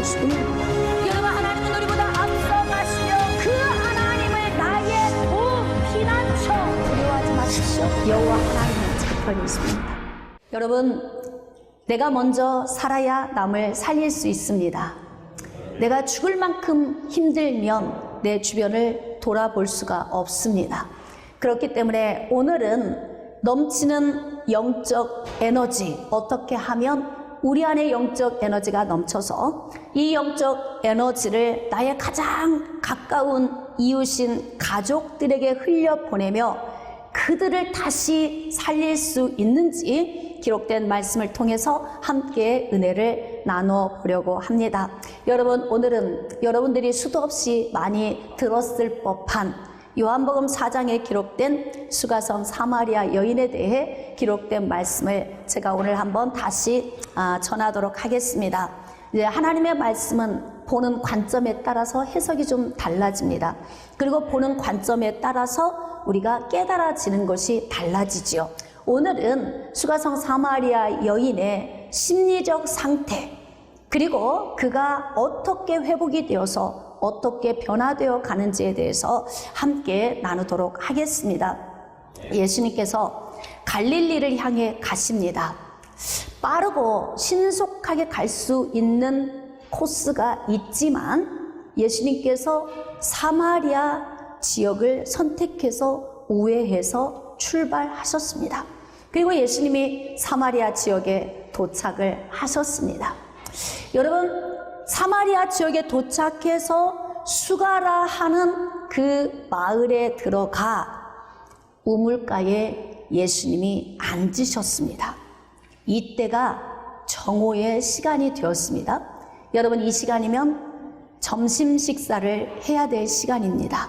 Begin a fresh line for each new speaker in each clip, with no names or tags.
말씀입니다. 여러분, 하나님은 우리보다 앞서가시며 그 하나님을 나의 피난처, 두려워하지 마십시오. 여호와 하나님은 제 편에 있습니다. 여러분, 내가 먼저 살아야 남을 살릴 수 있습니다. 내가 죽을 만큼 힘들면 내 주변을 돌아볼 수가 없습니다. 그렇기 때문에 오늘은 넘치는 영적 에너지, 어떻게 하면 우리 안에 영적 에너지가 넘쳐서 이 영적 에너지를 나의 가장 가까운 이웃인 가족들에게 흘려보내며 그들을 다시 살릴 수 있는지 기록된 말씀을 통해서 함께 은혜를 나눠보려고 합니다. 여러분, 오늘은 여러분들이 수도 없이 많이 들었을 법한 요한복음 4장에 기록된 수가성 사마리아 여인에 대해 기록된 말씀을 제가 오늘 한번 다시 전하도록 하겠습니다. 이제 하나님의 말씀은 보는 관점에 따라서 해석이 좀 달라집니다. 그리고 보는 관점에 따라서 우리가 깨달아지는 것이 달라지지요. 오늘은 수가성 사마리아 여인의 심리적 상태, 그리고 그가 어떻게 회복이 되어서 어떻게 변화되어 가는지에 대해서 함께 나누도록 하겠습니다. 예수님께서 갈릴리를 향해 가십니다. 빠르고 신속하게 갈 수 있는 코스가 있지만 예수님께서 사마리아 지역을 선택해서 우회해서 출발하셨습니다. 그리고 예수님이 사마리아 지역에 도착을 하셨습니다. 여러분, 사마리아 지역에 도착해서 수가라 하는 그 마을에 들어가 우물가에 예수님이 앉으셨습니다. 이때가 정오의 시간이 되었습니다. 여러분, 이 시간이면 점심 식사를 해야 될 시간입니다.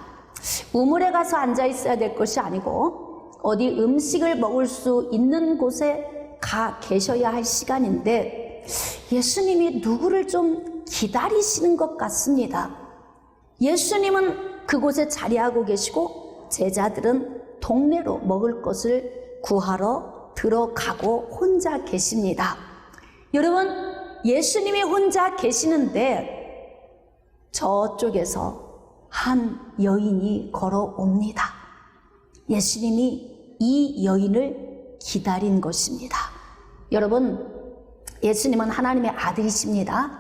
우물에 가서 앉아 있어야 될 것이 아니고 어디 음식을 먹을 수 있는 곳에 가 계셔야 할 시간인데 예수님이 누구를 좀 기다리시는 것 같습니다. 예수님은 그곳에 자리하고 계시고 제자들은 동네로 먹을 것을 구하러 들어가고 혼자 계십니다. 여러분, 예수님이 혼자 계시는데 저쪽에서 한 여인이 걸어옵니다. 예수님이 이 여인을 기다린 것입니다. 여러분, 예수님은 하나님의 아들이십니다.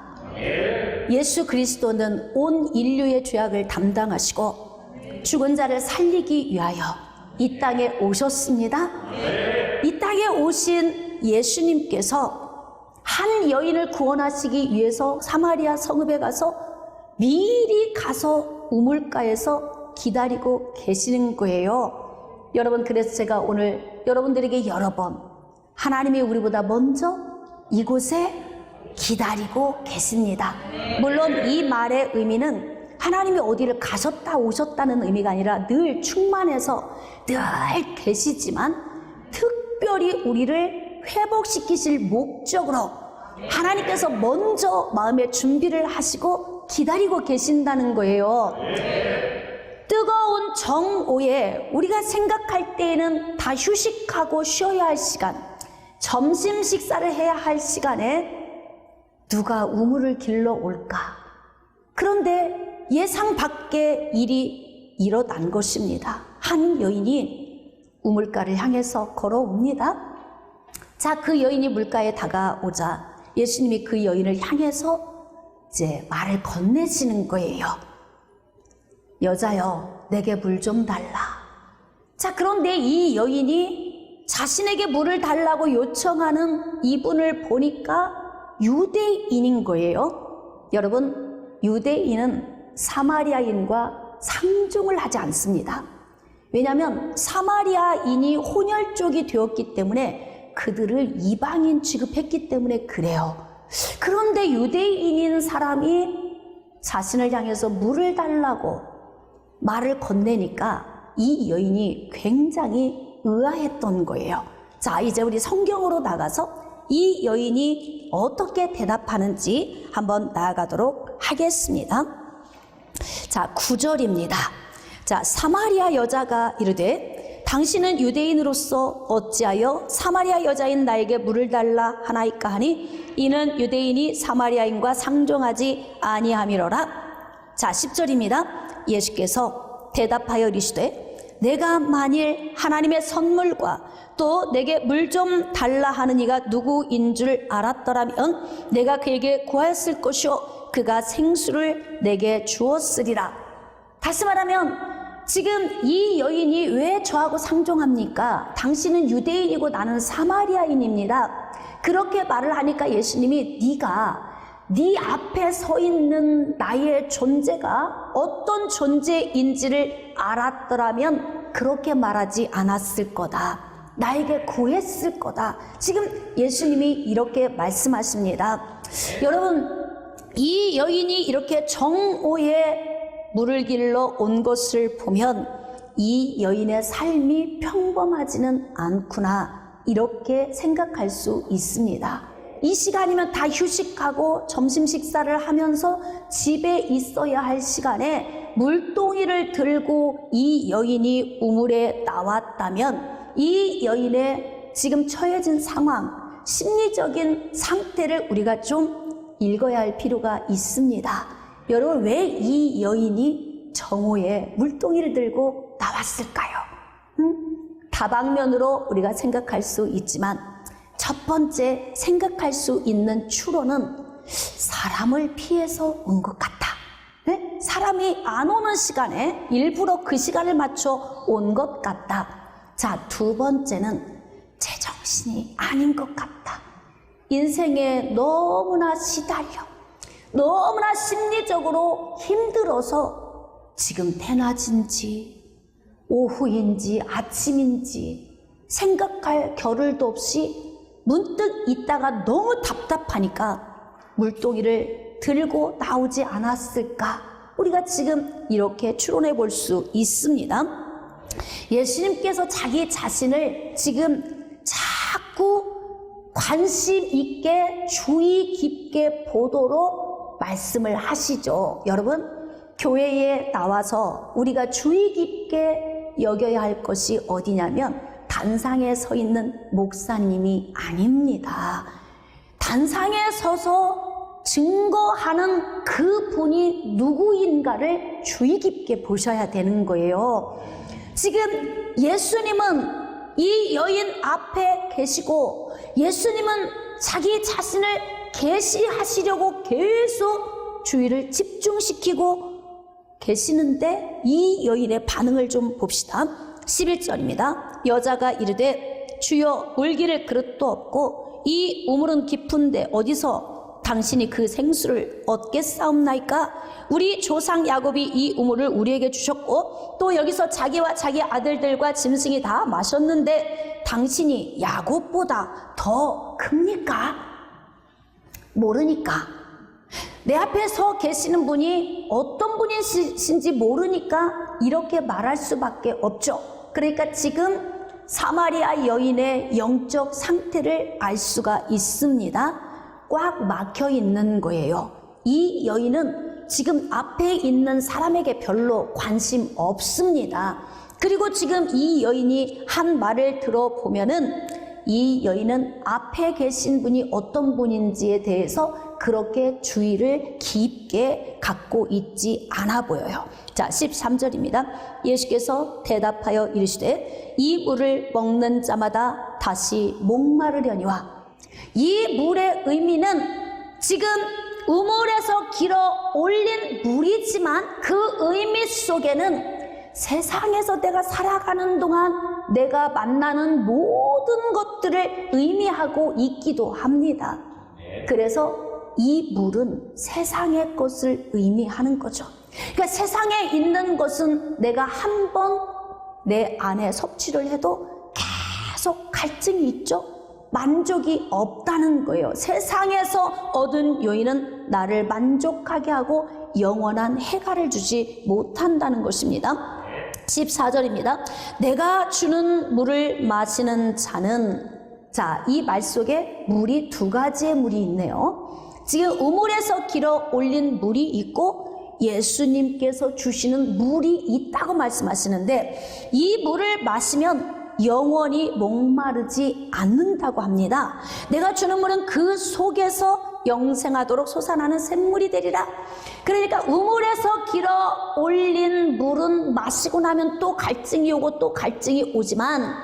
예수 그리스도는 온 인류의 죄악을 담당하시고 죽은 자를 살리기 위하여 이 땅에 오셨습니다. 이 땅에 오신 예수님께서 한 여인을 구원하시기 위해서 사마리아 성읍에 가서 미리 가서 우물가에서 기다리고 계시는 거예요. 여러분, 그래서 제가 오늘 여러분들에게 여러 번 하나님이 우리보다 먼저 이곳에 기다리고 계십니다. 물론 이 말의 의미는 하나님이 어디를 가셨다 오셨다는 의미가 아니라 늘 충만해서 늘 계시지만 특별히 우리를 회복시키실 목적으로 하나님께서 먼저 마음의 준비를 하시고 기다리고 계신다는 거예요. 뜨거운 정오에 우리가 생각할 때에는 다 휴식하고 쉬어야 할 시간, 점심 식사를 해야 할 시간에 누가 우물을 길러 올까? 그런데 예상 밖의 일이 일어난 것입니다. 한 여인이 우물가를 향해서 걸어옵니다. 자, 그 여인이 물가에 다가오자 예수님이 그 여인을 향해서 이제 말을 건네시는 거예요. 여자여, 내게 물 좀 달라. 자, 그런데 이 여인이 자신에게 물을 달라고 요청하는 이분을 보니까 유대인인 거예요. 여러분, 유대인은 사마리아인과 상종을 하지 않습니다. 왜냐하면 사마리아인이 혼혈족이 되었기 때문에 그들을 이방인 취급했기 때문에 그래요. 그런데 유대인인 사람이 자신을 향해서 물을 달라고 말을 건네니까 이 여인이 굉장히 의아했던 거예요. 자, 이제 우리 성경으로 나가서 이 여인이 어떻게 대답하는지 한번 나아가도록 하겠습니다. 자, 9절입니다. 자, 사마리아 여자가 이르되 당신은 유대인으로서 어찌하여 사마리아 여자인 나에게 물을 달라 하나이까 하니 이는 유대인이 사마리아인과 상종하지 아니함이로라. 자, 10절입니다. 예수께서 대답하여 이르시되 내가 만일 하나님의 선물과 또 내게 물 좀 달라 하는 이가 누구인 줄 알았더라면 내가 그에게 구하였을 것이요 그가 생수를 내게 주었으리라. 다시 말하면 지금 이 여인이 왜 저하고 상종합니까? 당신은 유대인이고 나는 사마리아인입니다. 그렇게 말을 하니까 예수님이 네 앞에 서 있는 나의 존재가 어떤 존재인지를 알았더라면 그렇게 말하지 않았을 거다. 나에게 구했을 거다. 지금 예수님이 이렇게 말씀하십니다. 여러분, 이 여인이 이렇게 정오에 물을 길러 온 것을 보면 이 여인의 삶이 평범하지는 않구나, 이렇게 생각할 수 있습니다. 이 시간이면 다 휴식하고 점심 식사를 하면서 집에 있어야 할 시간에 물동이를 들고 이 여인이 우물에 나왔다면 이 여인의 지금 처해진 상황, 심리적인 상태를 우리가 좀 읽어야 할 필요가 있습니다. 여러분, 왜 이 여인이 정오에 물동이를 들고 나왔을까요? 다방면으로 우리가 생각할 수 있지만 첫 번째 생각할 수 있는 추론은 사람을 피해서 온 것 같다. 네? 사람이 안 오는 시간에 일부러 그 시간을 맞춰 온 것 같다. 자, 두 번째는 제정신이 아닌 것 같다. 인생에 너무나 시달려, 너무나 심리적으로 힘들어서 지금 대낮인지 오후인지 아침인지 생각할 겨를도 없이 문득 있다가 너무 답답하니까 물동이를 들고 나오지 않았을까? 우리가 지금 이렇게 추론해 볼 수 있습니다. 예수님께서 자기 자신을 지금 자꾸 관심 있게 주의 깊게 보도록 말씀을 하시죠. 여러분, 교회에 나와서 우리가 주의 깊게 여겨야 할 것이 어디냐면 단상에 서 있는 목사님이 아닙니다. 단상에 서서 증거하는 그 분이 누구인가를 주의 깊게 보셔야 되는 거예요. 지금 예수님은 이 여인 앞에 계시고 예수님은 자기 자신을 계시하시려고 계속 주의를 집중시키고 계시는데 이 여인의 반응을 좀 봅시다. 11절입니다. 여자가 이르되 주여 물 기를 그릇도 없고 이 우물은 깊은데 어디서 당신이 그 생수를 얻겠사옵나이까? 우리 조상 야곱이 이 우물을 우리에게 주셨고 또 여기서 자기와 자기 아들들과 짐승이 다 마셨는데 당신이 야곱보다 더 큽니까? 모르니까. 내 앞에 서 계시는 분이 어떤 분이신지 모르니까 이렇게 말할 수밖에 없죠. 그러니까 지금 사마리아 여인의 영적 상태를 알 수가 있습니다. 꽉 막혀 있는 거예요. 이 여인은 지금 앞에 있는 사람에게 별로 관심 없습니다. 그리고 지금 이 여인이 한 말을 들어보면은 이 여인은 앞에 계신 분이 어떤 분인지에 대해서 그렇게 주의를 깊게 갖고 있지 않아 보여요. 자, 13절입니다. 예수께서 대답하여 이르시되 이 물을 먹는 자마다 다시 목마르려니와. 이 물의 의미는 지금 우물에서 길어 올린 물이지만 그 의미 속에는 세상에서 내가 살아가는 동안 내가 만나는 모든 것들을 의미하고 있기도 합니다. 그래서 이 물은 세상의 것을 의미하는 거죠. 그러니까 세상에 있는 것은 내가 한 번 내 안에 섭취를 해도 계속 갈증이 있죠. 만족이 없다는 거예요. 세상에서 얻은 요인은 나를 만족하게 하고 영원한 해가를 주지 못한다는 것입니다. 14절입니다. 내가 주는 물을 마시는 자는, 자, 이 말 속에 물이 두 가지의 물이 있네요. 지금 우물에서 길어 올린 물이 있고 예수님께서 주시는 물이 있다고 말씀하시는데, 이 물을 마시면 영원히 목마르지 않는다고 합니다. 내가 주는 물은 그 속에서 영생하도록 솟아나는 샘물이 되리라. 그러니까 우물에서 길어 올린 물은 마시고 나면 또 갈증이 오고 또 갈증이 오지만,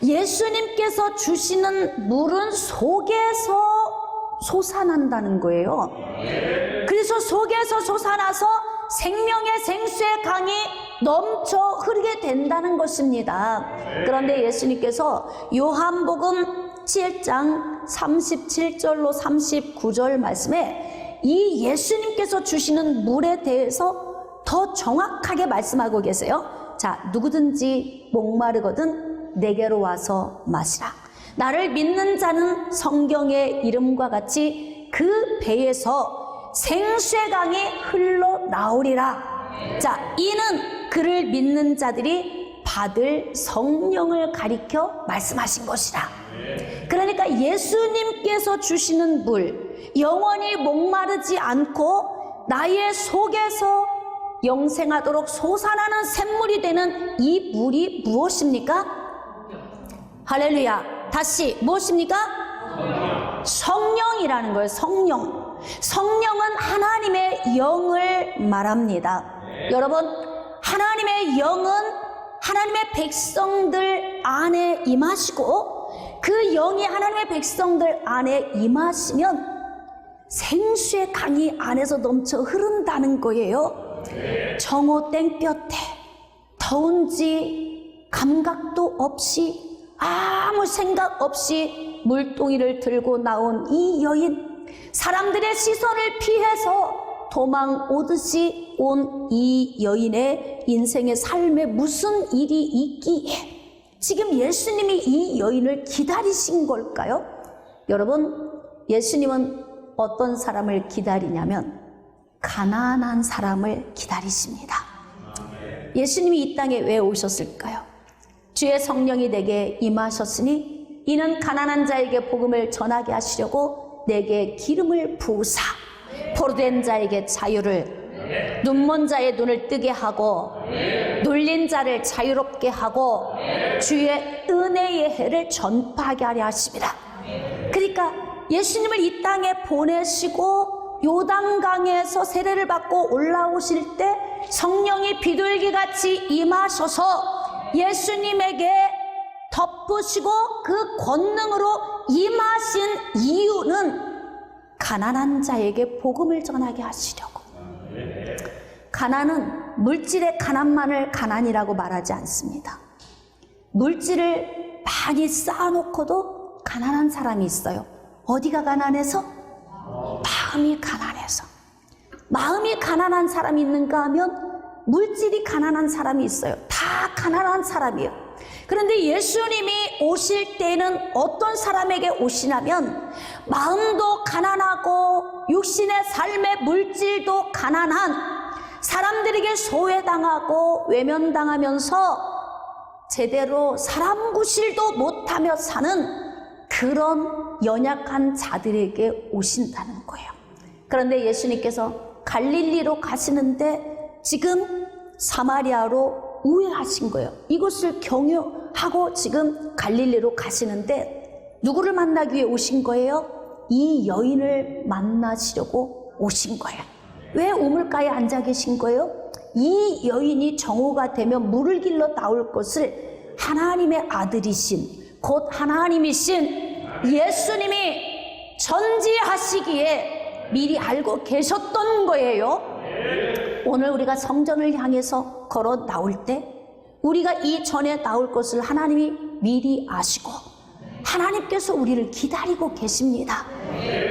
예수님께서 주시는 물은 속에서 솟아난다는 거예요. 그래서 속에서 솟아나서 생명의 생수의 강이 넘쳐 흐르게 된다는 것입니다. 그런데 예수님께서 요한복음 7장 37절로 39절 말씀에 이 예수님께서 주시는 물에 대해서 더 정확하게 말씀하고 계세요. 자, 누구든지 목마르거든 내게로 와서 마시라. 나를 믿는 자는 성경의 이름과 같이 그 배에서 생수의 강이 흘러나오리라. 자, 이는 그를 믿는 자들이 받을 성령을 가리켜 말씀하신 것이라. 그러니까 예수님께서 주시는 물, 영원히 목마르지 않고 나의 속에서 영생하도록 솟아나는 샘물이 되는 이 물이 무엇입니까? 할렐루야. 다시 무엇입니까? 성령이라는 거예요. 성령. 성령은 하나님의 영을 말합니다. 여러분, 하나님의 영은 하나님의 백성들 안에 임하시고, 그 영이 하나님의 백성들 안에 임하시면 생수의 강이 안에서 넘쳐 흐른다는 거예요. 정오 땡볕에 더운지 감각도 없이 아무 생각 없이 물동이를 들고 나온 이 여인, 사람들의 시선을 피해서 도망 오듯이 온 이 여인의 인생의 삶에 무슨 일이 있기에 지금 예수님이 이 여인을 기다리신 걸까요? 여러분, 예수님은 어떤 사람을 기다리냐면 가난한 사람을 기다리십니다. 예수님이 이 땅에 왜 오셨을까요? 주의 성령이 내게 임하셨으니 이는 가난한 자에게 복음을 전하게 하시려고 내게 기름을 부으사 포로된 자에게 자유를, 눈먼 자의 눈을 뜨게 하고 눌린 자를 자유롭게 하고 주의 은혜의 해를 전파하게 하려 하십니다. 그러니까 예수님을 이 땅에 보내시고 요단강에서 세례를 받고 올라오실 때 성령이 비둘기같이 임하셔서 예수님에게 덮으시고 그 권능으로 임하신 이유는 가난한 자에게 복음을 전하게 하시려고. 가난은 물질의 가난만을 가난이라고 말하지 않습니다. 물질을 많이 쌓아놓고도 가난한 사람이 있어요. 어디가 가난해서? 마음이 가난해서. 마음이 가난한 사람이 있는가 하면 물질이 가난한 사람이 있어요. 다 가난한 사람이에요. 그런데 예수님이 오실 때는 어떤 사람에게 오시냐면 마음도 가난하고 육신의 삶의 물질도 가난한 사람들에게 소외당하고 외면당하면서 제대로 사람 구실도 못하며 사는 그런 연약한 자들에게 오신다는 거예요. 그런데 예수님께서 갈릴리로 가시는데 지금 사마리아로 우회하신 거예요. 이곳을 경유하고 지금 갈릴리로 가시는데 누구를 만나기 위해 오신 거예요? 이 여인을 만나시려고 오신 거예요. 왜 우물가에 앉아 계신 거예요? 이 여인이 정오가 되면 물을 길러 나올 것을 하나님의 아들이신, 곧 하나님이신 예수님이 전지하시기에 미리 알고 계셨던 거예요. 오늘 우리가 성전을 향해서 걸어 나올 때 우리가 이 전에 나올 것을 하나님이 미리 아시고 하나님께서 우리를 기다리고 계십니다.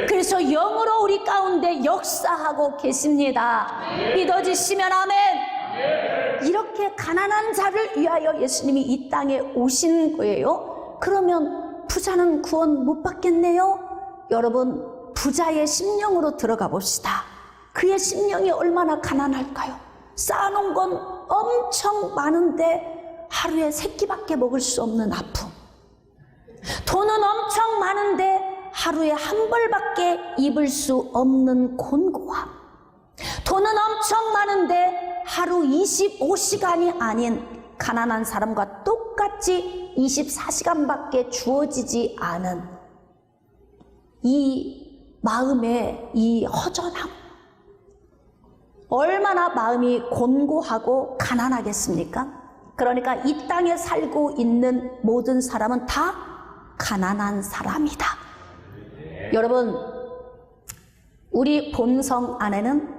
그래서 영으로 우리 가운데 역사하고 계십니다. 믿어지시면 아멘. 이렇게 가난한 자를 위하여 예수님이 이 땅에 오신 거예요. 그러면 부자는 구원 못 받겠네요? 여러분, 부자의 심령으로 들어가 봅시다. 그의 심령이 얼마나 가난할까요? 쌓아놓은 건 엄청 많은데 하루에 3끼밖에 먹을 수 없는 아픔. 돈은 엄청 많은데 하루에 한 벌밖에 입을 수 없는 곤고함. 돈은 엄청 많은데 하루 25시간이 아닌 가난한 사람과 똑같이 24시간밖에 주어지지 않은 이 마음의 이 허전함, 얼마나 마음이 곤고하고 가난하겠습니까? 그러니까 이 땅에 살고 있는 모든 사람은 다 가난한 사람이다. 여러분, 우리 본성 안에는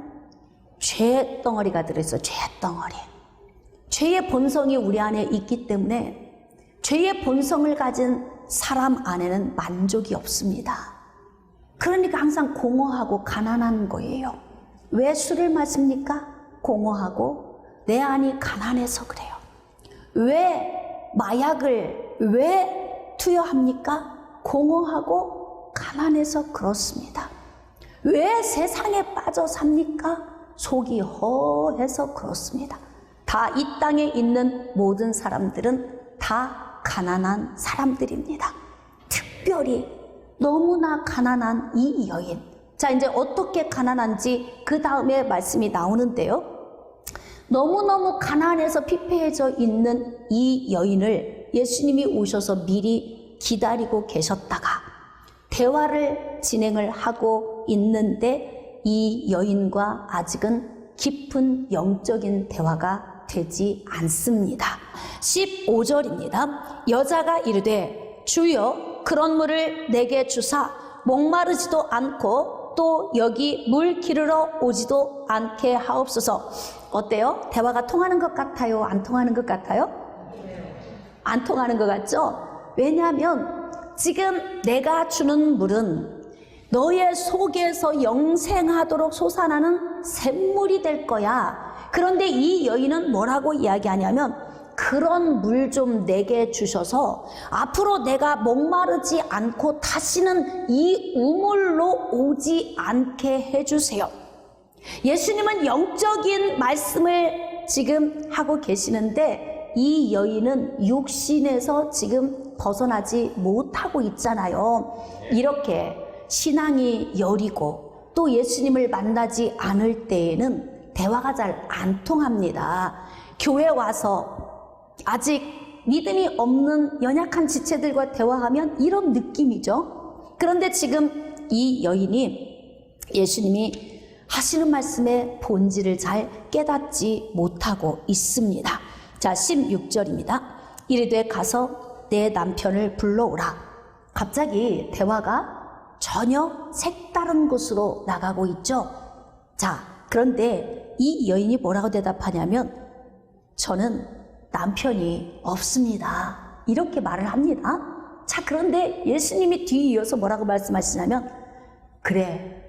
죄의 덩어리가 들어있어요. 죄의 덩어리. 죄의 본성이 우리 안에 있기 때문에 죄의 본성을 가진 사람 안에는 만족이 없습니다. 그러니까 항상 공허하고 가난한 거예요. 왜 술을 마십니까? 공허하고 내 안이 가난해서 그래요. 왜 마약을 왜 투여합니까? 공허하고 가난해서 그렇습니다. 왜 세상에 빠져 삽니까? 속이 허해서 그렇습니다. 다 이 땅에 있는 모든 사람들은 다 가난한 사람들입니다. 특별히 너무나 가난한 이 여인. 자, 이제 어떻게 가난한지 그 다음에 말씀이 나오는데요. 너무너무 가난해서 피폐해져 있는 이 여인을 예수님이 오셔서 미리 기다리고 계셨다가 대화를 진행을 하고 있는데 이 여인과 아직은 깊은 영적인 대화가 되지 않습니다. 15절입니다. 여자가 이르되 주여 그런 물을 내게 주사 목마르지도 않고 또 여기 물 기르러 오지도 않게 하옵소서. 어때요? 대화가 통하는 것 같아요? 안 통하는 것 같아요? 안 통하는 것 같죠? 왜냐하면 지금 내가 주는 물은 너의 속에서 영생하도록 솟아나는 샘물이 될 거야. 그런데 이 여인은 뭐라고 이야기하냐면 그런 물 좀 내게 주셔서 앞으로 내가 목마르지 않고 다시는 이 우물로 오지 않게 해주세요. 예수님은 영적인 말씀을 지금 하고 계시는데 이 여인은 육신에서 지금 벗어나지 못하고 있잖아요. 이렇게 신앙이 여리고 또 예수님을 만나지 않을 때에는 대화가 잘 안 통합니다. 교회 와서 아직 믿음이 없는 연약한 지체들과 대화하면 이런 느낌이죠. 그런데 지금 이 여인이 예수님이 하시는 말씀의 본질을 잘 깨닫지 못하고 있습니다. 자, 16절입니다. 이르되 가서 내 남편을 불러오라. 갑자기 대화가 전혀 색다른 곳으로 나가고 있죠. 자, 그런데 이 여인이 뭐라고 대답하냐면 저는 남편이 없습니다. 이렇게 말을 합니다. 자, 그런데 예수님이 뒤에 이어서 뭐라고 말씀하시냐면 그래,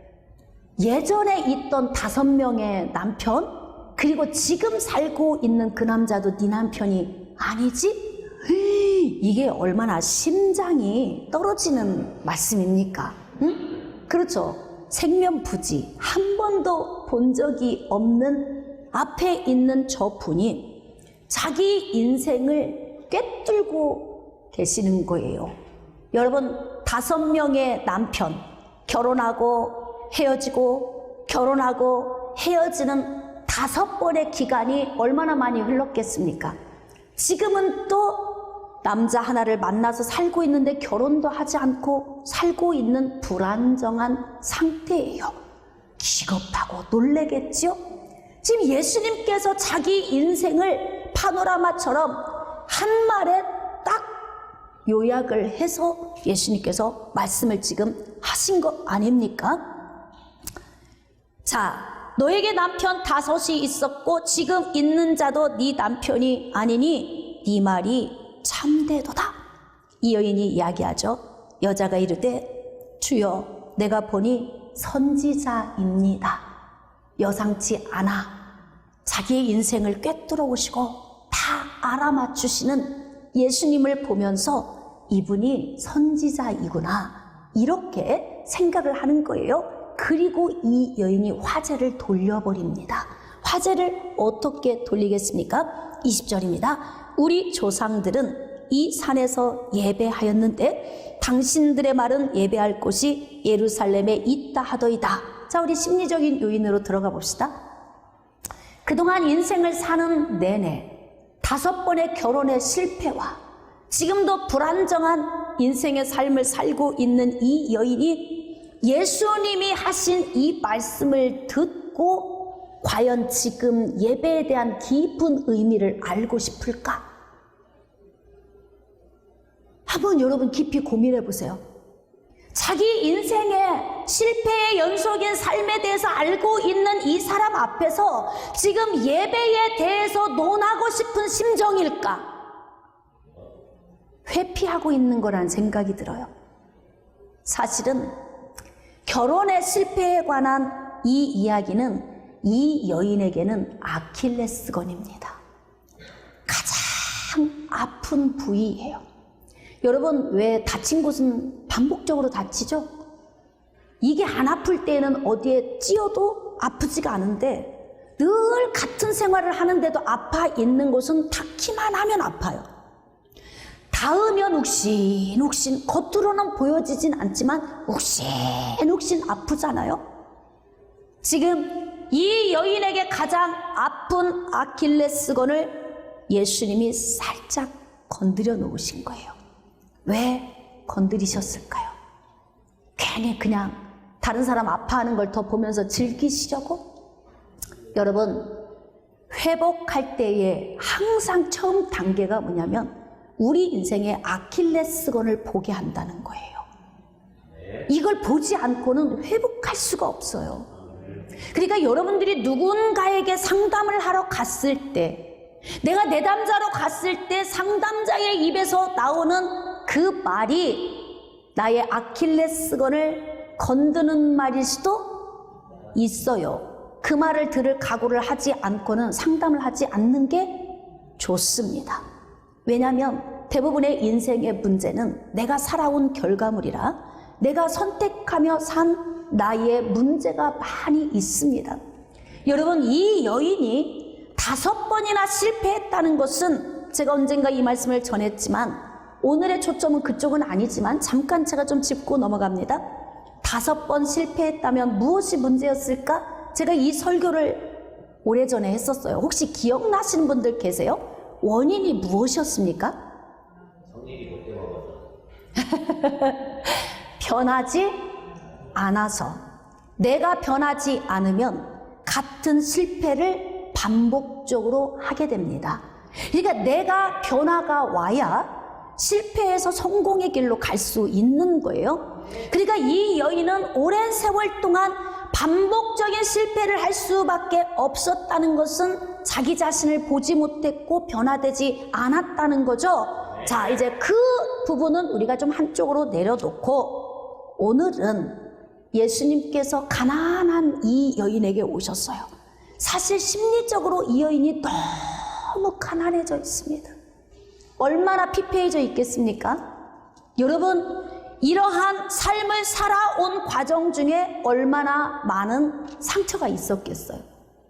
예전에 있던 5명의 남편 그리고 지금 살고 있는 그 남자도 네 남편이 아니지? 이게 얼마나 심장이 떨어지는 말씀입니까? 응? 그렇죠. 생면부지 한 번도 본 적이 없는 앞에 있는 저 분이 자기 인생을 꿰뚫고 계시는 거예요. 여러분, 5명의 남편, 결혼하고 헤어지고 결혼하고 헤어지는 5번의 기간이 얼마나 많이 흘렀겠습니까? 지금은 또 남자 하나를 만나서 살고 있는데 결혼도 하지 않고 살고 있는 불안정한 상태예요. 기겁하고 놀래겠죠? 지금 예수님께서 자기 인생을 파노라마처럼 한 말에 딱 요약을 해서 예수님께서 말씀을 지금 하신 거 아닙니까? 자, 너에게 남편 5이 있었고 지금 있는 자도 네 남편이 아니니 네 말이 참되도다. 이 여인이 이야기하죠. 여자가 이르되 주여 내가 보니 선지자입니다. 여상치 않아 자기의 인생을 꿰뚫어 오시고 다 알아맞추시는 예수님을 보면서 이분이 선지자이구나 이렇게 생각을 하는 거예요. 그리고 이 여인이 화제를 돌려버립니다. 화제를 어떻게 돌리겠습니까? 20절입니다. 우리 조상들은 이 산에서 예배하였는데 당신들의 말은 예배할 곳이 예루살렘에 있다 하더이다. 자, 우리 심리적인 요인으로 들어가 봅시다. 그동안 인생을 사는 내내 5번의 결혼의 실패와 지금도 불안정한 인생의 삶을 살고 있는 이 여인이 예수님이 하신 이 말씀을 듣고 과연 지금 예배에 대한 깊은 의미를 알고 싶을까? 한번 여러분 깊이 고민해 보세요. 자기 인생의 실패의 연속인 삶에 대해서 알고 있는 이 사람 앞에서 지금 예배에 대해서 논하고 싶은 심정일까? 회피하고 있는 거란 생각이 들어요. 사실은 결혼의 실패에 관한 이 이야기는 이 여인에게는 아킬레스건입니다. 가장 아픈 부위예요. 여러분, 왜 다친 곳은 반복적으로 다치죠? 이게 안 아플 때는 어디에 찧어도 아프지가 않은데 늘 같은 생활을 하는데도 아파 있는 곳은 닿기만 하면 아파요. 닿으면 욱신욱신, 겉으로는 보여지진 않지만 욱신욱신 아프잖아요. 지금 이 여인에게 가장 아픈 아킬레스건을 예수님이 살짝 건드려 놓으신 거예요. 왜 건드리셨을까요? 괜히 그냥 다른 사람 아파하는 걸 더 보면서 즐기시려고? 여러분, 회복할 때에 항상 처음 단계가 뭐냐면 우리 인생의 아킬레스건을 보게 한다는 거예요. 이걸 보지 않고는 회복할 수가 없어요. 그러니까 여러분들이 누군가에게 상담을 하러 갔을 때, 내가 내담자로 갔을 때 상담자의 입에서 나오는 그 말이 나의 아킬레스건을 건드는 말일 수도 있어요. 그 말을 들을 각오를 하지 않고는 상담을 하지 않는 게 좋습니다. 왜냐하면 대부분의 인생의 문제는 내가 살아온 결과물이라 내가 선택하며 산 나의 문제가 많이 있습니다. 여러분, 이 여인이 5번이나 실패했다는 것은 제가 언젠가 이 말씀을 전했지만 오늘의 초점은 그쪽은 아니지만 잠깐 제가 좀 짚고 넘어갑니다. 5번 실패했다면 무엇이 문제였을까? 제가 이 설교를 오래전에 했었어요. 혹시 기억나시는 분들 계세요? 원인이 무엇이었습니까?
성립이 못 되는 거죠.
변하지 않아서. 내가 변하지 않으면 같은 실패를 반복적으로 하게 됩니다. 그러니까 내가 변화가 와야 실패에서 성공의 길로 갈 수 있는 거예요. 그러니까 이 여인은 오랜 세월 동안 반복적인 실패를 할 수밖에 없었다는 것은 자기 자신을 보지 못했고 변화되지 않았다는 거죠. 자, 이제 그 부분은 우리가 좀 한쪽으로 내려놓고 오늘은 예수님께서 가난한 이 여인에게 오셨어요. 사실 심리적으로 이 여인이 너무 가난해져 있습니다. 얼마나 피폐해져 있겠습니까? 여러분, 이러한 삶을 살아온 과정 중에 얼마나 많은 상처가 있었겠어요.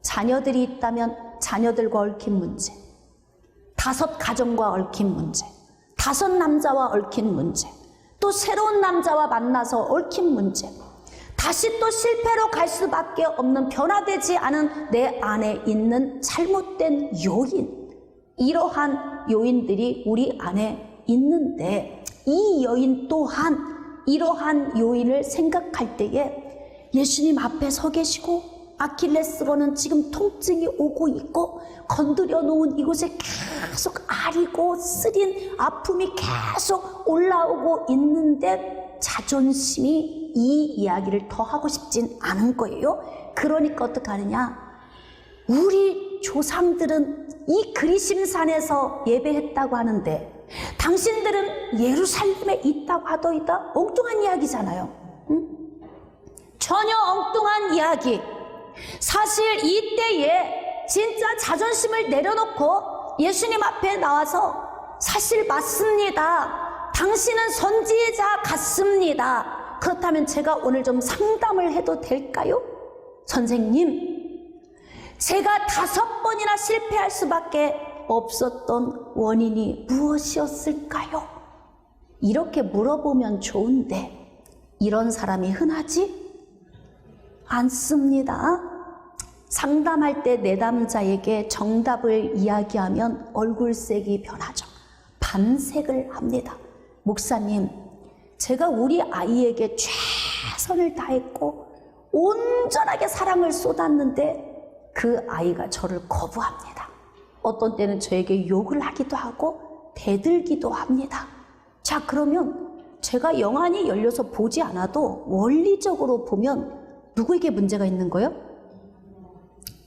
자녀들이 있다면 자녀들과 얽힌 문제, 5 가정과 얽힌 문제, 5 남자와 얽힌 문제, 또 새로운 남자와 만나서 얽힌 문제, 다시 또 실패로 갈 수밖에 없는 변화되지 않은 내 안에 있는 잘못된 요인, 이러한 요인들이 우리 안에 있는데 이 여인 또한 이러한 요인을 생각할 때에 예수님 앞에 서 계시고 아킬레스건은 지금 통증이 오고 있고 건드려 놓은 이곳에 계속 아리고 쓰린 아픔이 계속 올라오고 있는데 자존심이 이 이야기를 더 하고 싶진 않은 거예요. 그러니까 어떻게 하느냐? 우리 조상들은 이 그리심산에서 예배했다고 하는데 당신들은 예루살렘에 있다고 하더이다. 엉뚱한 이야기잖아요. 응? 전혀 엉뚱한 이야기. 사실 이때에 진짜 자존심을 내려놓고 예수님 앞에 나와서 사실 맞습니다. 당신은 선지자 같습니다. 그렇다면 제가 오늘 좀 상담을 해도 될까요? 선생님, 제가 5번이나 실패할 수밖에 없었던 원인이 무엇이었을까요? 이렇게 물어보면 좋은데 이런 사람이 흔하지 않습니다. 상담할 때 내담자에게 정답을 이야기하면 얼굴색이 변하죠. 반색을 합니다. 목사님, 제가 우리 아이에게 최선을 다했고 온전하게 사랑을 쏟았는데 그 아이가 저를 거부합니다. 어떤 때는 저에게 욕을 하기도 하고 대들기도 합니다. 자, 그러면 제가 영안이 열려서 보지 않아도 원리적으로 보면 누구에게 문제가 있는 거예요?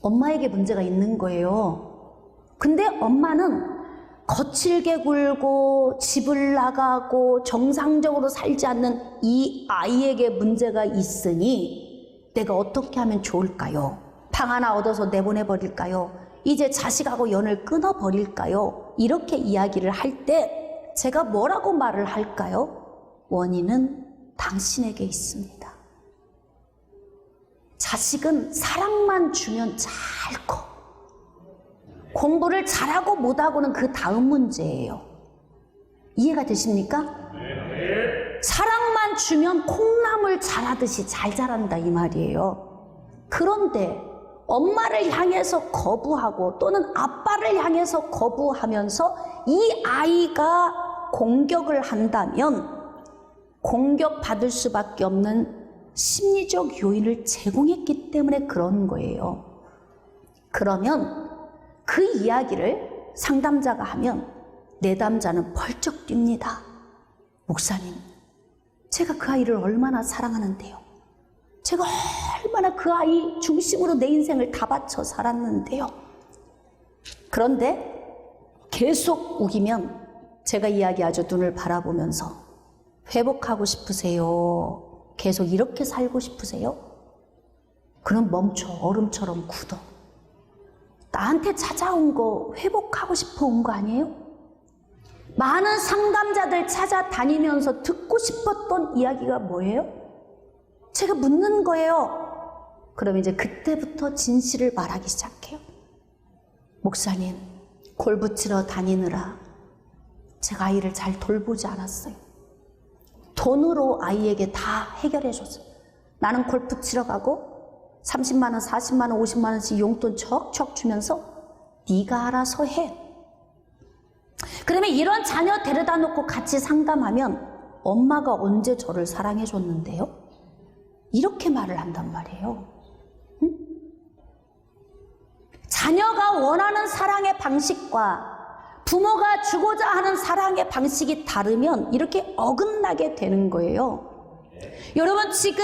엄마에게 문제가 있는 거예요. 근데 엄마는 거칠게 굴고 집을 나가고 정상적으로 살지 않는 이 아이에게 문제가 있으니 내가 어떻게 하면 좋을까요? 방 하나 얻어서 내보내버릴까요? 이제 자식하고 연을 끊어버릴까요? 이렇게 이야기를 할 때 제가 뭐라고 말을 할까요? 원인은 당신에게 있습니다. 자식은 사랑만 주면 잘 커. 공부를 잘하고 못하고는 그 다음 문제예요. 이해가 되십니까? 사랑만 주면 콩나물 자라듯이 잘 자란다 이 말이에요. 그런데 엄마를 향해서 거부하고 또는 아빠를 향해서 거부하면서 이 아이가 공격을 한다면 공격받을 수밖에 없는 심리적 요인을 제공했기 때문에 그런 거예요. 그러면 그 이야기를 상담자가 하면 내담자는 벌쩍 뜁니다. 목사님, 제가 그 아이를 얼마나 사랑하는데요. 제가 얼마나 그 아이 중심으로 내 인생을 다 바쳐 살았는데요. 그런데 계속 우기면 제가 이야기하죠. 눈을 바라보면서 회복하고 싶으세요? 계속 이렇게 살고 싶으세요? 그럼 멈춰. 얼음처럼 굳어. 나한테 찾아온 거 회복하고 싶어 온 거 아니에요? 많은 상담자들 찾아다니면서 듣고 싶었던 이야기가 뭐예요? 제가 묻는 거예요. 그럼 이제 그때부터 진실을 말하기 시작해요. 목사님, 골프 치러 다니느라 제가 아이를 잘 돌보지 않았어요. 돈으로 아이에게 다 해결해 줬어요. 나는 골프 치러 가고 30만 원, 40만 원, 50만 원씩 용돈 척척 주면서 네가 알아서 해. 그러면 이런 자녀 데려다 놓고 같이 상담하면 엄마가 언제 저를 사랑해 줬는데요? 이렇게 말을 한단 말이에요. 응? 자녀가 원하는 사랑의 방식과 부모가 주고자 하는 사랑의 방식이 다르면 이렇게 어긋나게 되는 거예요. 여러분, 지금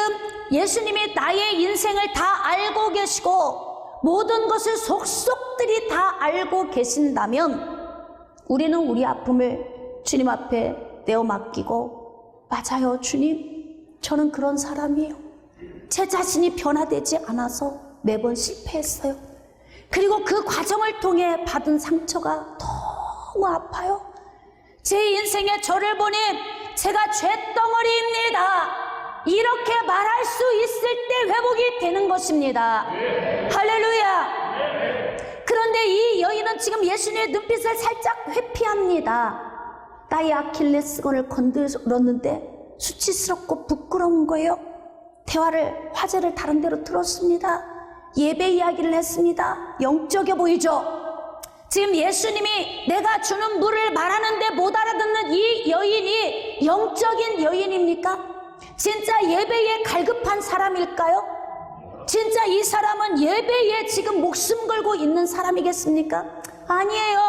예수님이 나의 인생을 다 알고 계시고 모든 것을 속속들이 다 알고 계신다면 우리는 우리 아픔을 주님 앞에 내어 맡기고, 맞아요, 주님, 저는 그런 사람이에요. 제 자신이 변화되지 않아서 매번 실패했어요. 그리고 그 과정을 통해 받은 상처가 너무 아파요. 제 인생에 저를 보니 제가 쇳덩어리입니다. 이렇게 말할 수 있을 때 회복이 되는 것입니다. 할렐루야. 그런데 이 여인은 지금 예수님의 눈빛을 살짝 회피합니다. 나의 아킬레스건을 건드렸는데 수치스럽고 부끄러운 거예요. 화제를 다른 데로 틀었습니다. 예배 이야기를 했습니다. 영적이어 보이죠? 지금 예수님이 내가 주는 물을 말하는데 못 알아듣는 이 여인이 영적인 여인입니까? 진짜 예배에 갈급한 사람일까요? 진짜 이 사람은 예배에 지금 목숨 걸고 있는 사람이겠습니까? 아니에요.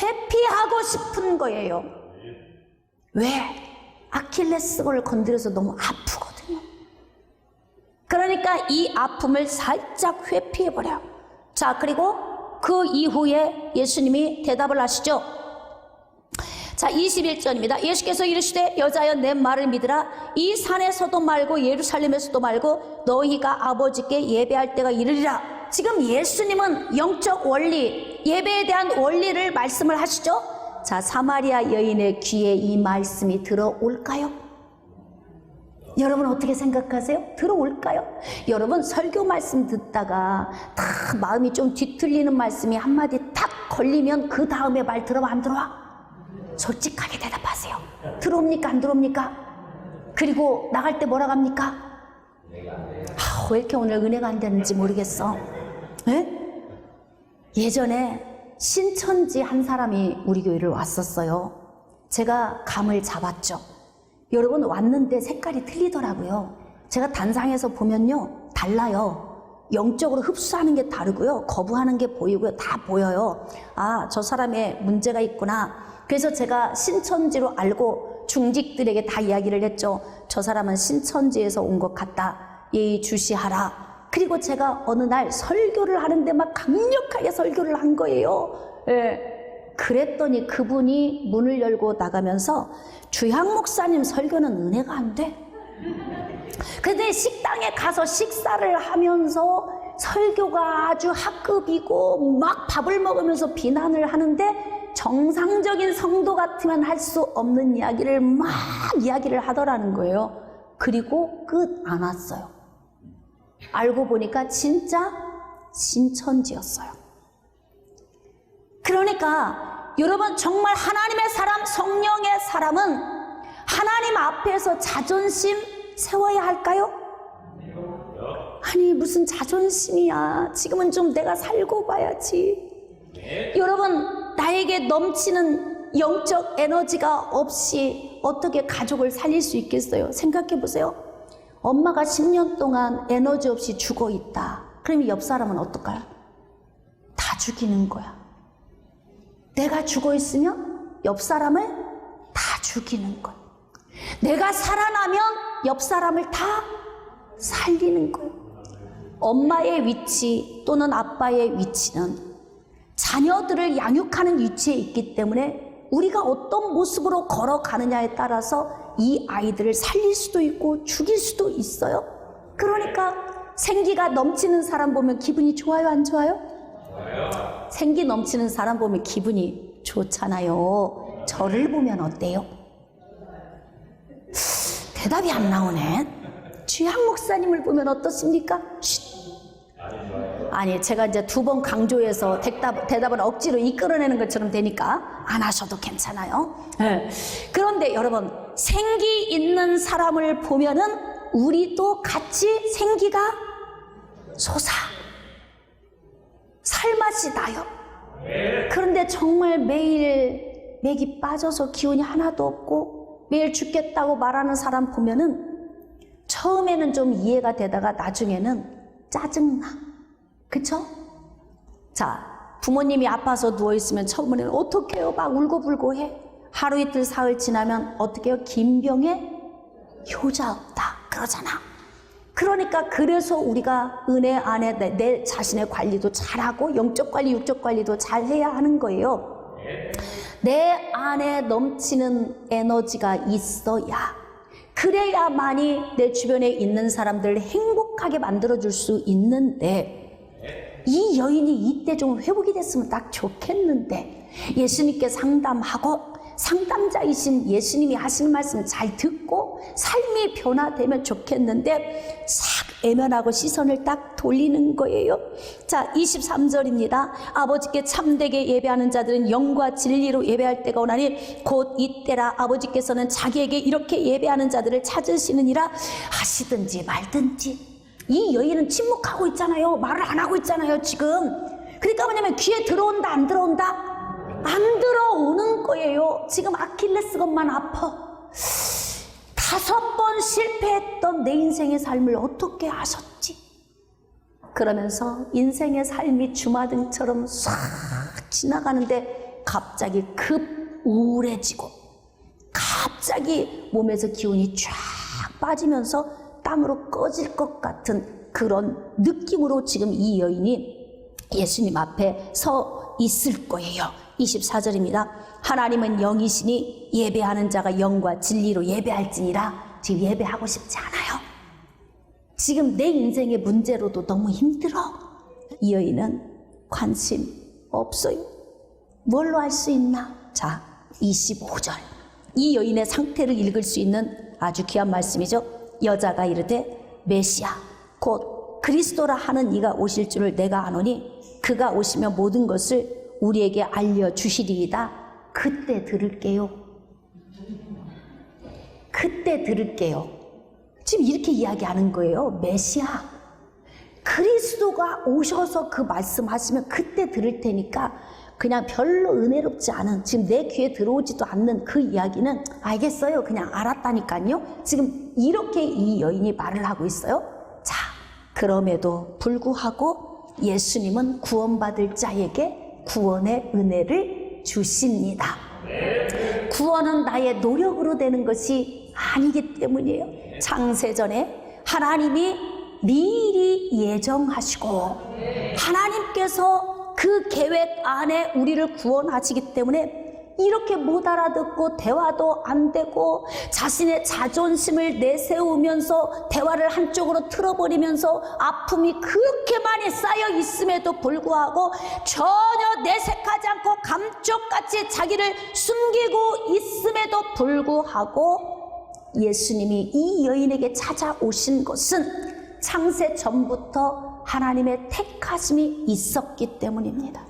회피하고 싶은 거예요. 왜? 아킬레스건을 건드려서 너무 아프거든요. 그러니까 이 아픔을 살짝 회피해버려요. 자, 그리고 그 이후에 예수님이 대답을 하시죠. 자, 21절입니다. 예수께서 이르시되 여자여 내 말을 믿으라. 이 산에서도 말고 예루살렘에서도 말고 너희가 아버지께 예배할 때가 이르리라. 지금 예수님은 영적 원리, 예배에 대한 원리를 말씀을 하시죠. 자, 사마리아 여인의 귀에 이 말씀이 들어올까요? 여러분 어떻게 생각하세요? 들어올까요? 여러분 설교 말씀 듣다가 다 마음이 좀 뒤틀리는 말씀이 한마디 탁 걸리면 그 다음에 말 들어와 안 들어와? 솔직하게 대답하세요. 들어옵니까 안 들어옵니까? 그리고 나갈 때 뭐라고 합니까? 왜 이렇게 오늘 은혜가 안 되는지 모르겠어. 네? 예전에 신천지 한 사람이 우리 교회를 왔었어요. 제가 감을 잡았죠. 여러분, 왔는데 색깔이 틀리더라고요. 제가 단상에서 보면요, 달라요. 영적으로 흡수하는 게 다르고요, 거부하는 게 보이고요, 다 보여요. 아, 저 사람의 문제가 있구나. 그래서 제가 신천지로 알고 중직들에게 다 이야기를 했죠. 저 사람은 신천지에서 온 것 같다. 예의주시하라. 그리고 제가 어느 날 설교를 하는데 막 강력하게 설교를 한 거예요. 예. 그랬더니 그분이 문을 열고 나가면서 주향 목사님 설교는 은혜가 안 돼. 근데 식당에 가서 식사를 하면서 설교가 아주 학급이고 막 밥을 먹으면서 비난을 하는데 정상적인 성도 같으면 할 수 없는 이야기를 막 이야기를 하더라는 거예요. 그리고 끝 안 왔어요. 알고 보니까 진짜 신천지였어요. 그러니까 여러분, 정말 하나님의 사람, 성령의 사람은 하나님 앞에서 자존심 세워야 할까요? 아니, 무슨 자존심이야. 지금은 좀 내가 살고 봐야지. 여러분, 나에게 넘치는 영적 에너지가 없이 어떻게 가족을 살릴 수 있겠어요? 생각해 보세요. 엄마가 10년 동안 에너지 없이 죽어 있다. 그러면 옆 사람은 어떨까요? 다 죽이는 거야. 내가 죽어 있으면 옆 사람을 다 죽이는 거야. 내가 살아나면 옆 사람을 다 살리는 거예요. 엄마의 위치 또는 아빠의 위치는 자녀들을 양육하는 위치에 있기 때문에 우리가 어떤 모습으로 걸어가느냐에 따라서 이 아이들을 살릴 수도 있고 죽일 수도 있어요. 그러니까 생기가 넘치는 사람 보면 기분이 좋아요, 안 좋아요? 좋아요. 생기 넘치는 사람 보면 기분이 좋잖아요. 저를 보면 어때요? 대답이 안 나오네. 주향 목사님을 보면 어떻습니까? 아니, 제가 이제 2번 강조해서 대답을 억지로 이끌어내는 것처럼 되니까 안 하셔도 괜찮아요. 네. 그런데 여러분, 생기 있는 사람을 보면은 우리도 같이 생기가 솟아 살맛이 나요. 그런데 정말 매일 맥이 빠져서 기운이 하나도 없고 매일 죽겠다고 말하는 사람 보면은 처음에는 좀 이해가 되다가 나중에는 짜증나. 그쵸? 자, 부모님이 아파서 누워있으면 처음에는 어떡해요? 막 울고불고 해. 하루 이틀 사흘 지나면 어떻게 해요? 김병에 효자 없다 그러잖아. 그러니까 그래서 우리가 은혜 안에 내 자신의 관리도 잘하고 영적 관리, 육적 관리도 잘 해야 하는 거예요. 내 안에 넘치는 에너지가 있어야, 그래야만이 내 주변에 있는 사람들을 행복하게 만들어줄 수 있는데, 이 여인이 이때 좀 회복이 됐으면 딱 좋겠는데, 예수님께 상담하고 상담자이신 예수님이 하시는 말씀 잘 듣고 삶이 변화되면 좋겠는데 싹 애면하고 시선을 딱 돌리는 거예요. 자, 23절입니다. 아버지께 참되게 예배하는 자들은 영과 진리로 예배할 때가 오나니 곧 이때라. 아버지께서는 자기에게 이렇게 예배하는 자들을 찾으시느니라. 하시든지 말든지. 이 여인은 침묵하고 있잖아요. 말을 안 하고 있잖아요, 지금. 그러니까 뭐냐면 귀에 들어온다, 안 들어온다? 안 들어오는 거예요. 지금 아킬레스건만 아파. 5번 실패했던 내 인생의 삶을 어떻게 하셨지? 그러면서 인생의 삶이 주마등처럼 싹 지나가는데 갑자기 급 우울해지고 갑자기 몸에서 기운이 쫙 빠지면서 땅으로 꺼질 것 같은 그런 느낌으로 지금 이 여인이 예수님 앞에 서 있을 거예요. 24절입니다. 하나님은 영이시니 예배하는 자가 영과 진리로 예배할지니라. 지금 예배하고 싶지 않아요. 지금 내 인생의 문제로도 너무 힘들어. 이 여인은 관심 없어요. 뭘로 할 수 있나? 자, 25절. 이 여인의 상태를 읽을 수 있는 아주 귀한 말씀이죠. 여자가 이르되 메시아 곧 그리스도라 하는 이가 오실 줄을 내가 아노니 그가 오시면 모든 것을 우리에게 알려주시리이다. 그때 들을게요. 그때 들을게요. 지금 이렇게 이야기하는 거예요. 메시아. 그리스도가 오셔서 그 말씀하시면 그때 들을 테니까 그냥 별로 은혜롭지 않은, 지금 내 귀에 들어오지도 않는 그 이야기는 알겠어요, 그냥 알았다니까요. 지금 이렇게 이 여인이 말을 하고 있어요. 자, 그럼에도 불구하고 예수님은 구원받을 자에게 구원의 은혜를 주십니다. 구원은 나의 노력으로 되는 것이 아니기 때문이에요. 창세전에 하나님이 미리 예정하시고 하나님께서 그 계획 안에 우리를 구원하시기 때문에 이렇게 못 알아듣고 대화도 안 되고 자신의 자존심을 내세우면서 대화를 한쪽으로 틀어버리면서 아픔이 그렇게 많이 쌓여 있음에도 불구하고 전혀 내색하지 않고 감쪽같이 자기를 숨기고 있음에도 불구하고 예수님이 이 여인에게 찾아오신 것은 창세 전부터 하나님의 택하심이 있었기 때문입니다.